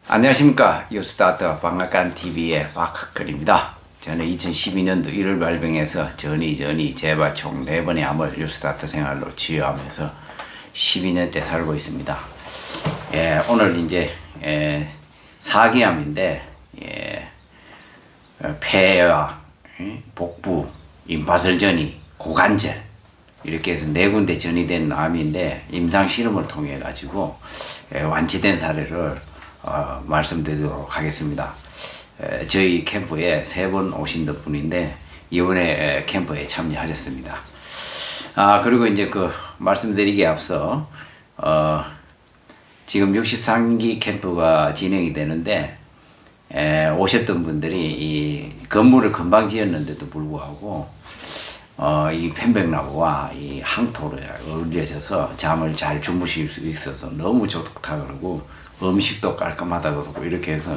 안녕하십니까. 유스타트 방앗간TV의 박학근입니다. 저는 2012년도 1월 발병해서 전이 재발 총 4번의 암을 유스타트 생활로 치유하면서 12년째 살고 있습니다. 오늘 이제 사기암인데 폐와 복부, 임파설전이, 고관절 이렇게 해서 4군데 전이된 암인데 임상 실험을 통해 가지고 완치된 사례를 말씀드리도록 하겠습니다. 저희 캠프에 3번 오신 분인데 이번에 캠프에 참여하셨습니다. 그리고 이제 말씀드리기에 앞서 지금 63기 캠프가 진행이 되는데 오셨던 분들이 이 건물을 금방 지었는데도 불구하고 이 편백나무와 이 항토를 어우러져서 잠을 잘 주무실 수 있어서 너무 좋다 그러고 음식도 깔끔하다 그러고 이렇게 해서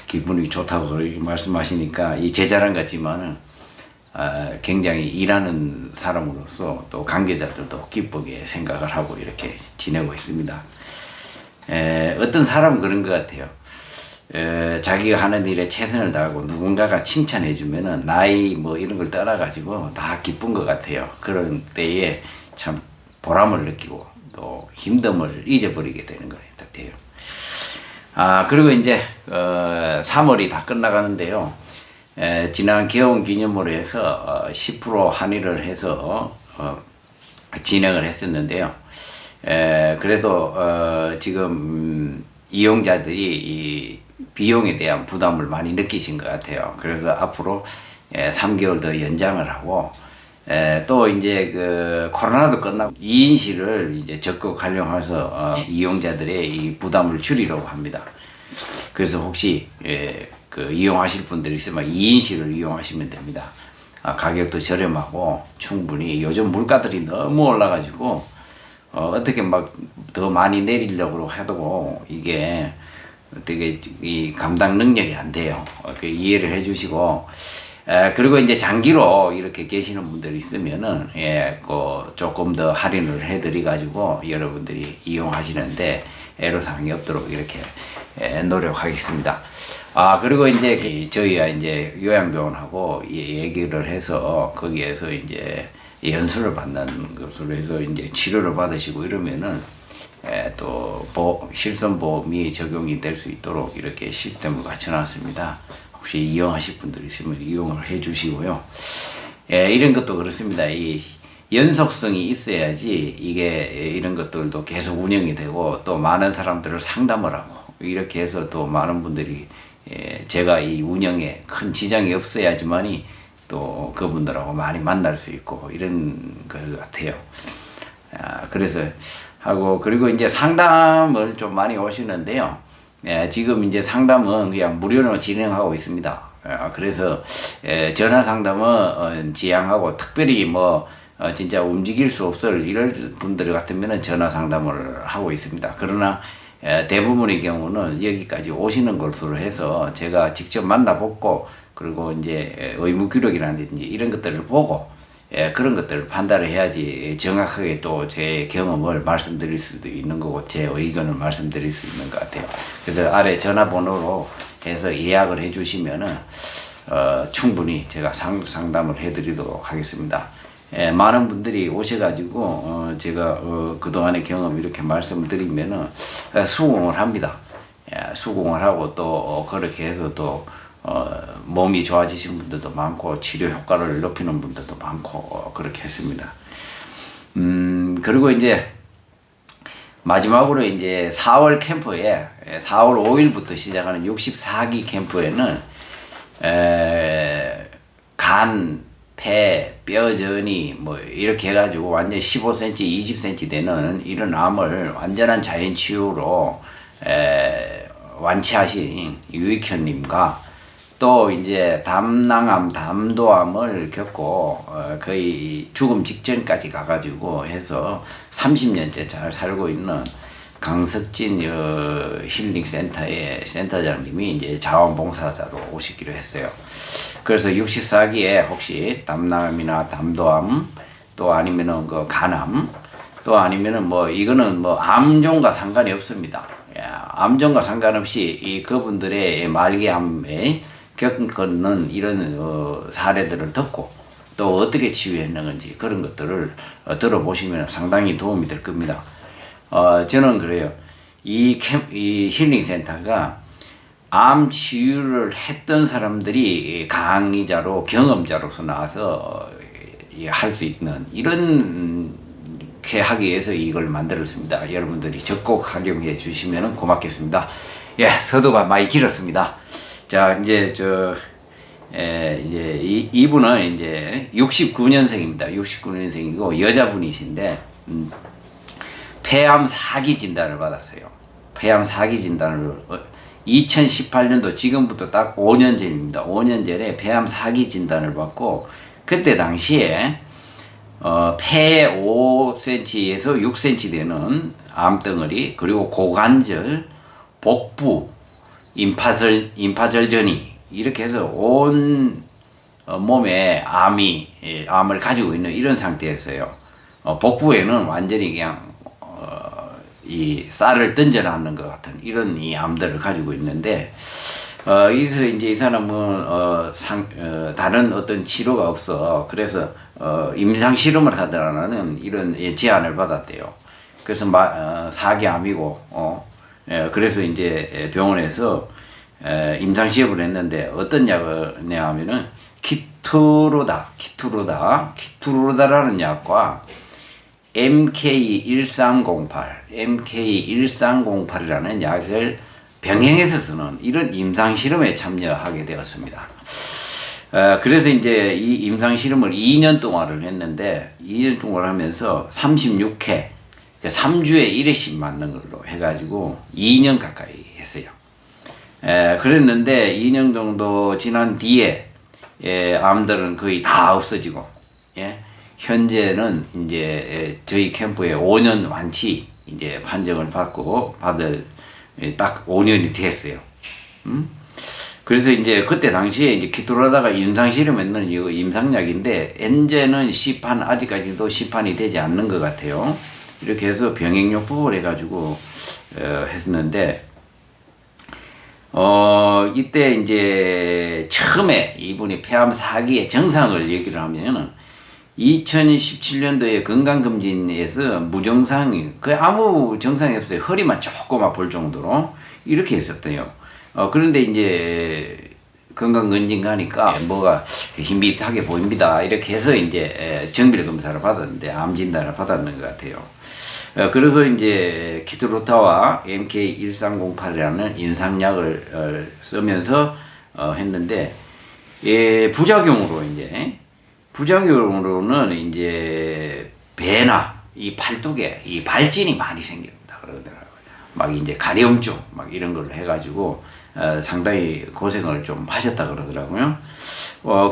기분이 좋다고 그렇게 말씀하시니까 이 제 자랑 같지만은 굉장히 일하는 사람으로서 또 관계자들도 기쁘게 생각을 하고 이렇게 지내고 있습니다. 어떤 사람은 그런 것 같아요. 자기가 하는 일에 최선을 다하고 누군가가 칭찬해 주면은 나이 뭐 이런 걸 떠나가지고 다 기쁜 것 같아요. 그런 때에 참 보람을 느끼고 또 힘듦을 잊어버리게 되는 것 같아요. 그리고 이제 3월이 다 끝나가는데요. 지난 개원 기념으로 해서 10% 할인을 해서 진행을 했었는데요. 그래도 지금 이용자들이 이 비용에 대한 부담을 많이 느끼신 것 같아요. 그래서 앞으로 3개월 더 연장을 하고 또 이제 코로나도 끝나고 2인실을 이제 적극 활용해서 이용자들의 이 부담을 줄이려고 합니다. 그래서 혹시 이용하실 분들이 있으면 2인실을 이용하시면 됩니다. 가격도 저렴하고 충분히 요즘 물가들이 너무 올라가지고 어떻게 막 더 많이 내리려고 해도 이게 되게 이 감당 능력이 안 돼요. 이해를 해주시고 그리고 이제 장기로 이렇게 계시는 분들이 있으면은 조금 더 할인을 해드리 가지고 여러분들이 이용하시는데 애로사항이 없도록 이렇게 노력하겠습니다. 그리고 이제 저희가 이제 요양병원하고 얘기를 해서 거기에서 이제 연수를 받는 것으로 해서 이제 치료를 받으시고 이러면은 또 실손보험이 적용이 될 수 있도록 이렇게 시스템을 갖춰놨습니다. 혹시 이용하실 분들 있으면 이용을 해주시고요. 이런 것도 그렇습니다. 이 연속성이 있어야지 이게 이런 것들도 계속 운영이 되고 또 많은 사람들을 상담을 하고 이렇게 해서 또 많은 분들이 제가 이 운영에 큰 지장이 없어야지만이 또 그분들하고 많이 만날 수 있고 이런 것 같아요. 그래서 그리고 이제 상담을 좀 많이 오시는데요. 지금 이제 상담은 그냥 무료로 진행하고 있습니다. 그래서 전화 상담은 지양하고 특별히 진짜 움직일 수 없을 이럴 분들 같으면 전화 상담을 하고 있습니다. 그러나 대부분의 경우는 여기까지 오시는 것으로 해서 제가 직접 만나보고 그리고 이제 의무 기록이라든지 이런 것들을 보고 그런 것들을 판단을 해야지 정확하게 또 제 경험을 말씀드릴 수도 있는 거고 제 의견을 말씀드릴 수 있는 것 같아요. 그래서 아래 전화번호로 해서 예약을 해주시면은 충분히 제가 상담을 해드리도록 하겠습니다. 많은 분들이 오셔가지고 제가 그동안의 경험 이렇게 말씀을 드리면은 수긍을 합니다. 수긍을 하고 또 그렇게 해서 또 몸이 좋아지신 분들도 많고 치료 효과를 높이는 분들도 많고 그렇게 했습니다. 그리고 이제 마지막으로 이제 4월 캠프에 4월 5일부터 시작하는 64기 캠프에는 간, 폐, 뼈전이 이렇게 해가지고 완전 15cm, 20cm 되는 이런 암을 완전한 자연 치유로 완치하신 유익현님과 또 이제 담낭암, 담도암을 겪고 거의 죽음 직전까지 가가지고 해서 30년째 잘 살고 있는 강석진 힐링센터의 센터장님이 이제 자원봉사자로 오시기로 했어요. 그래서 64기에 혹시 담낭암이나 담도암 또 아니면은 간암 또 아니면은 이거는 암종과 상관이 없습니다. 암종과 상관없이 이 그분들의 말기암에 겪는 이런 사례들을 듣고 또 어떻게 치유했는지 그런 것들을 들어보시면 상당히 도움이 될 겁니다. 저는 그래요. 이 힐링센터가 암 치유를 했던 사람들이 강의자로 경험자로서 나와서 할 수 있는 이렇게 하기 위해서 이걸 만들었습니다. 여러분들이 적극 활용해 주시면 고맙겠습니다. 예, 서두가 많이 길었습니다. 자, 이제 이제 이분은 이제 69년생입니다. 69년생이고 여자분이신데 폐암 4기 진단을 받았어요. 폐암 4기 진단을 2018년도 지금부터 딱 5년 전입니다. 5년 전에 폐암 4기 진단을 받고 그때 당시에 폐에 5cm에서 6cm 되는 암덩어리 그리고 고관절, 복부, 임파절전이 이렇게 해서 온 몸에 암을 가지고 있는 이런 상태였어요. 복부에는 완전히 그냥 이 쌀을 던져놨는 것 같은 이런 이 암들을 가지고 있는데 여기서 이제 이 사람은 다른 어떤 치료가 없어. 그래서 임상 실험을 하더라는 이런 제안을 받았대요. 그래서 4기 암이고 그래서 이제 병원에서 임상 시험을 했는데 어떤 약이냐 하면은 키투로다라는 약과 MK1308이라는 약을 병행해서 쓰는 이런 임상 실험에 참여하게 되었습니다. 그래서 이제 이 임상 실험을 2년 동안을 했는데 2년 동안 하면서 36회 3주에 1회씩 맞는 걸로 해가지고 2년 가까이 했어요. 그랬는데 2년 정도 지난 뒤에 암들은 거의 다 없어지고 현재는 이제 저희 캠프에 5년 완치 이제 판정을 받을 딱 5년이 됐어요. 그래서 이제 그때 당시에 이제 키토라다가 임상 실험했는 이 임상약인데 현재는 아직까지도 시판이 되지 않는 것 같아요. 이렇게 해서 병행요법을 해가지고 했었는데 이때 이제 처음에 이분이 폐암 4기의 정상을 얘기를 하면은 2017년도에 건강검진에서 무증상이 아무 정상이 없어요. 허리만 조금 아플 정도로 이렇게 했었대요. 그런데 이제 건강검진 가니까 뭐가 밋밋하게 보입니다. 이렇게 해서 이제 정밀 검사를 받았는데 암 진단을 받았는 것 같아요. 그리고 이제 키토로타와 MK1308이라는 임상약을 쓰면서 했는데 부작용으로는 이제 배나 이 팔뚝에 이 발진이 많이 생깁니다. 그러더라고요. 막 이제 가려움증 막 이런 걸로 해가지고 상당히 고생을 좀 하셨다 그러더라고요.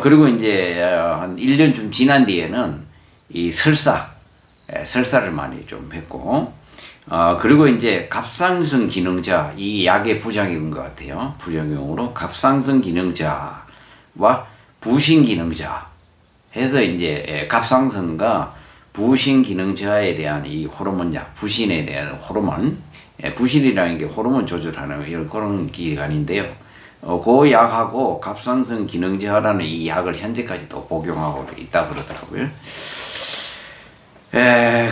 그리고 이제 한 1년 좀 지난 뒤에는 이 설사를 많이 좀 했고, 그리고 이제 갑상선 기능자, 이 약의 부작용인 것 같아요. 부작용으로 갑상선 기능자와 부신 기능자 해서 이제 갑상선과 부신 기능자에 대한 이 호르몬약, 부신에 대한 호르몬, 부신이라는 게 호르몬 조절하는 이런 그런 기관인데요. 그 약하고 갑상선 기능제하라는 이 약을 현재까지도 복용하고 있다 그러더라고요.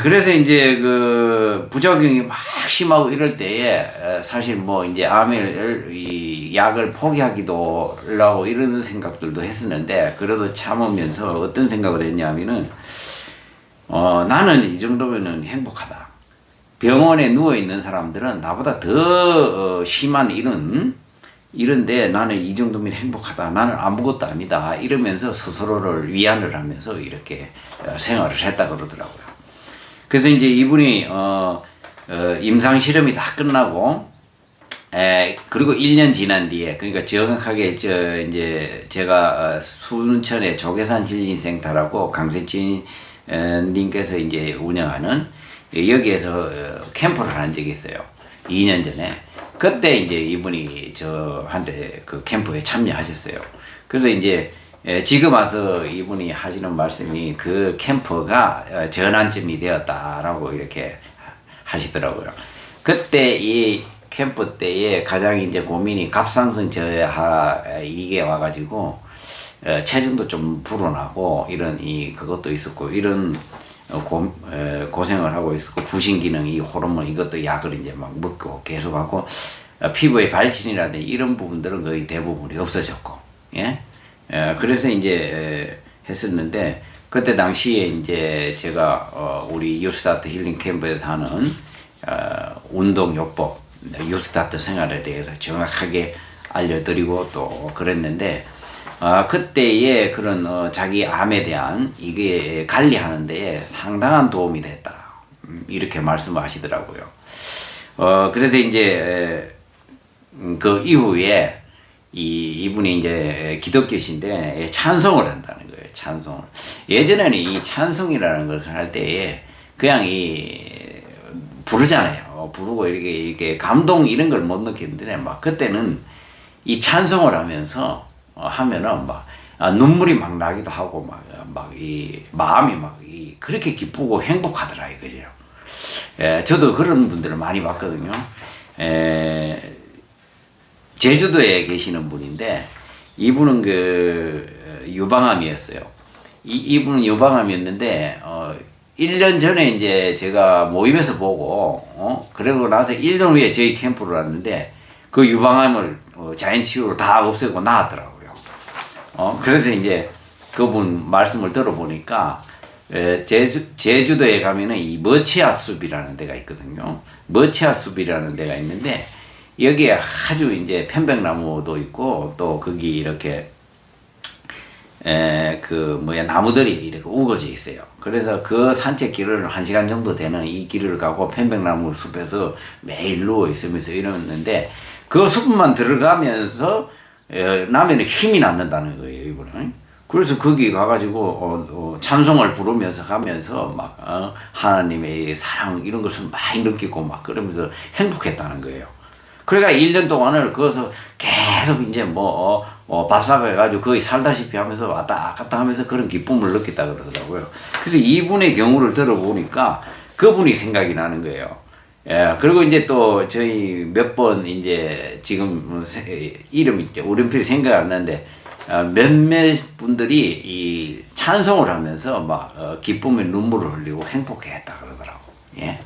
그래서 이제 그 부작용이 막 심하고 이럴 때에 사실 뭐 이제 이 약을 포기하기도 하려고 이런 생각들도 했었는데 그래도 참으면서 어떤 생각을 했냐면은 나는 이 정도면은 행복하다. 병원에 누워 있는 사람들은 나보다 더 심한 이런데 나는 이 정도면 행복하다. 나는 아무것도 아니다. 이러면서 스스로를 위안을 하면서 이렇게 생활을 했다 그러더라고요. 그래서 이제 이분이 임상 실험이 다 끝나고 그리고 1년 지난 뒤에 그러니까 정확하게 이제 제가 순천의 조계산 힐링센터라고 강세진 님께서 이제 운영하는 여기에서 캠프를 한 적이 있어요. 2년 전에. 그때 이제 이분이 저한테 그 캠프에 참여하셨어요. 그래서 이제 지금 와서 이분이 하시는 말씀이 그 캠프가 전환점이 되었다라고 이렇게 하시더라고요. 그때 이 캠프 때에 가장 이제 고민이 갑상선 저하 이게 와가지고 체중도 좀 불어나고 이런 그것도 있었고 이런 고생을 하고 있었고 부신 기능 이 호르몬 이것도 약을 이제 막 먹고 계속하고 피부의 발진이라든지 이런 부분들은 거의 대부분이 없어졌고 예 그래서 이제 했었는데 그때 당시에 이제 제가 우리 유스타트 힐링 캠프에서 하는 운동 요법 유스타트 생활에 대해서 정확하게 알려드리고 또 그랬는데 그때의 그런 자기 암에 대한 이게 관리하는 데에 상당한 도움이 됐다 이렇게 말씀하시더라고요. 그래서 이제 그 이후에 이분이 이제 기독교신데 찬송을 한다는 거예요. 찬송을. 예전에는 이 찬송이라는 것을 할 때에 그냥 부르잖아요. 부르고 이렇게 감동 이런 걸 못 느끼는데 막 그때는 이 찬송을 하면서 하면은 막 눈물이 막 나기도 하고 막 이 마음이 막 그렇게 기쁘고 행복하더라 이거죠. 저도 그런 분들을 많이 봤거든요. 제주도에 계시는 분인데 이분은 그 유방암이었어요. 이분은 유방암이었는데 1년 전에 이제 제가 모임에서 보고 그러고 나서 1년 후에 저희 캠프를 왔는데 그 유방암을 자연치유로 다 없애고 나았더라고요. 그래서 이제 그분 말씀을 들어보니까 제주도에 가면은 이 머치아 숲이라는 데가 있거든요. 머치아 숲이라는 데가 있는데 여기에 아주 이제 편백나무도 있고 또 거기 이렇게 나무들이 이렇게 우거져 있어요. 그래서 그 산책길을 1시간 정도 되는 이 길을 가고 편백나무 숲에서 매일 누워 있으면서 이러는데 그 숲만 들어가면서 나면은 힘이 남는다는 거예요, 이분은. 그래서 거기 가가지고 찬송을 부르면서 가면서 막 하나님의 사랑 이런 것을 많이 느끼고 막 그러면서 행복했다는 거예요. 그러니까 1년 동안을 거기서 계속 이제 밥 사고 해가지고 거의 살다시피 하면서 왔다 갔다 하면서 그런 기쁨을 느꼈다 그러더라고요. 그래서 이분의 경우를 들어보니까 그분이 생각이 나는 거예요. 예, 그리고 이제 또 저희 몇 번 이제 지금 이름 있죠. 우리필 생각 안 나는데 몇몇 분들이 이 찬송을 하면서 막 기쁨의 눈물을 흘리고 행복해했다 그러더라고. 예.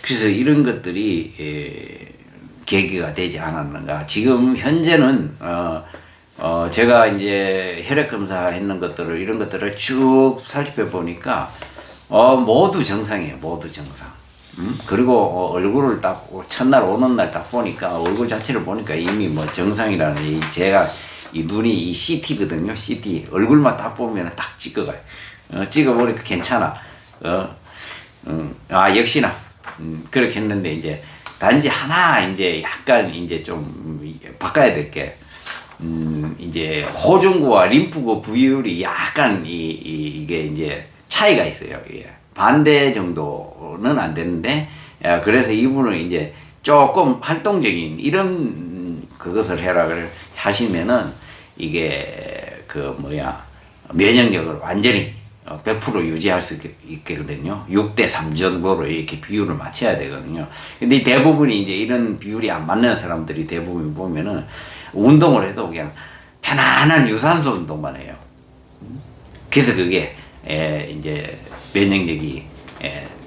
그래서 이런 것들이 계기가 되지 않았는가. 지금 현재는 제가 이제 혈액 검사했는 것들을 이런 것들을 쭉 살펴보니까 모두 정상이에요. 모두 정상. 그리고 얼굴을 딱 첫날 오는 날 딱 보니까 얼굴 자체를 보니까 이미 뭐 정상이라는 제가 이 눈이 이 CT거든요. CT 얼굴만 딱 보면 딱 찍어가요. 찍어보니까 괜찮아. 역시나 그렇게 했는데 이제 단지 하나 이제 약간 이제 좀 바꿔야 될 게 이제 호중구와 림프구 부위율이 약간 이게 이제 차이가 있어요. 예. 반대 정도는 안 되는데 그래서 이분은 이제 조금 활동적인 이런 그것을 해라 그래 하시면은 이게 면역력을 완전히 100% 유지할 수 있거든요. 6대 3 정도로 이렇게 비율을 맞춰야 되거든요. 근데 대부분이 이제 이런 비율이 안 맞는 사람들이 대부분 보면은 운동을 해도 그냥 편안한 유산소 운동만 해요. 그래서 그게 이제 면역력이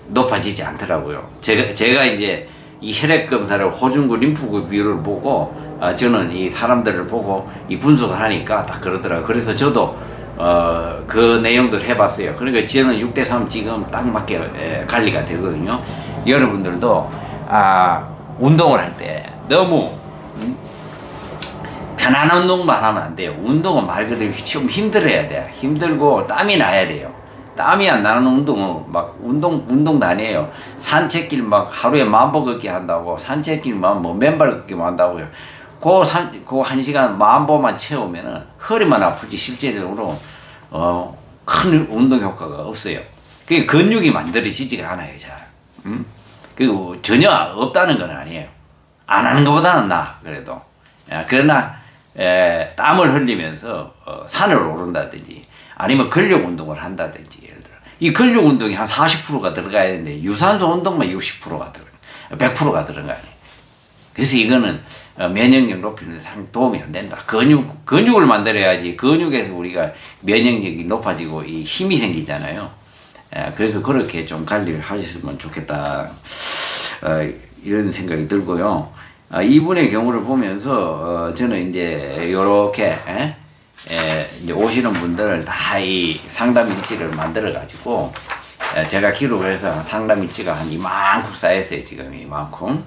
높아지지 않더라고요. 제가 이제 이 혈액 검사를 호중구 림프구 비율을 보고 저는 이 사람들을 보고 이 분석을 하니까 딱 그러더라고요. 그래서 저도 그 내용들 해봤어요. 그러니까 저는 6대 3 지금 딱 맞게 관리가 되거든요. 여러분들도 운동을 할 때 너무 편안한 운동만 하면 안 돼요. 운동은 말 그대로 좀 힘들어야 돼요. 힘들고 땀이 나야 돼요. 땀이 안 나는 운동은 막 운동도 아니에요. 산책길 막 하루에 10,000보 걷기 한다고 산책길만 뭐 맨발 걷기만 한다고요. 그 1시간 10,000보만 채우면은 허리만 아프지 실제적으로 큰 운동 효과가 없어요. 그게 근육이 만들어지지가 않아요, 잘. 그리고 전혀 없다는 건 아니에요. 안 하는 것보다는 나 그래도. 그러나 땀을 흘리면서 산을 오른다든지 아니면 근력 운동을 한다든지 예를 들어 이 근력 운동이 한 40%가 들어가야 되는데 유산소 운동만 60%가 들어가요. 100%가 들어가요. 그래서 이거는 면역력 높이는 데 상 도움이 안 된다. 근육을 만들어야지 근육에서 우리가 면역력이 높아지고 이 힘이 생기잖아요. 그래서 그렇게 좀 관리를 하셨으면 좋겠다. 이런 생각이 들고요. 이분의 경우를 보면서 저는 이제 요렇게 이제 오시는 분들 다 이 상담 일지를 만들어 가지고 제가 기록을 해서 상담 일지가 한 이만큼 쌓였어요. 지금 이만큼.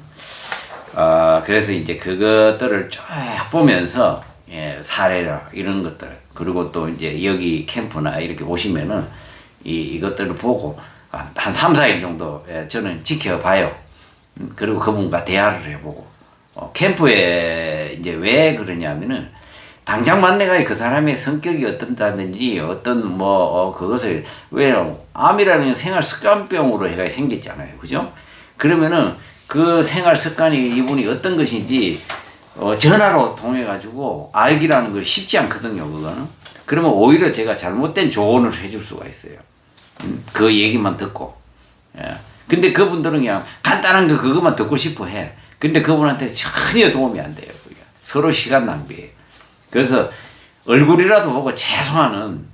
그래서 이제 그것들을 쭉 보면서 사례라 이런 것들, 그리고 또 이제 여기 캠프나 이렇게 오시면은 이것들을 보고 한 3, 4일 정도 저는 지켜봐요. 그리고 그분과 대화를 해보고, 캠프에 이제 왜 그러냐면은 당장 만나가 그 사람의 성격이 어떤다든지 어떤 그것을, 왜 암이라는 생활 습관병으로 해가 생겼잖아요. 그죠? 그러면은 그 생활 습관이 이분이 어떤 것인지 전화로 통해 가지고 알기라는 거 쉽지 않거든요. 그거는. 그러면 오히려 제가 잘못된 조언을 해줄 수가 있어요. 그 얘기만 듣고. 근데 그분들은 그냥 간단한 거 그것만 듣고 싶어 해. 근데 그분한테 전혀 도움이 안 돼요. 그게. 서로 시간 낭비예요. 그래서 얼굴이라도 보고 최소한은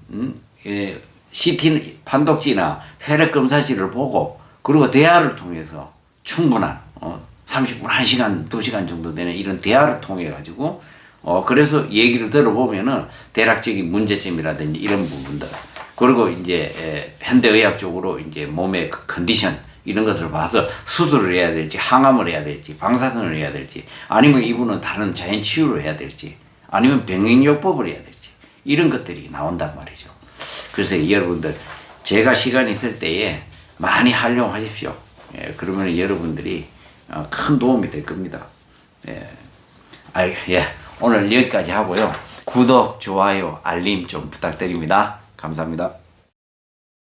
CT 판독지나 혈액 검사지를 보고, 그리고 대화를 통해서 충분한 30분, 1시간, 2시간 정도 되는 이런 대화를 통해 가지고 그래서 얘기를 들어보면은 대략적인 문제점이라든지 이런 부분들, 그리고 이제 현대의학적으로 이제 몸의 컨디션 이런 것들을 봐서 수술을 해야 될지, 항암을 해야 될지, 방사선을 해야 될지, 아니면 이분은 다른 자연 치유를 해야 될지, 아니면 병행요법을 해야 될지, 이런 것들이 나온단 말이죠. 그래서 여러분들 제가 시간 있을 때에 많이 활용하십시오. 그러면 여러분들이 큰 도움이 될 겁니다. 오늘 여기까지 하고요. 구독, 좋아요, 알림 좀 부탁드립니다. 감사합니다.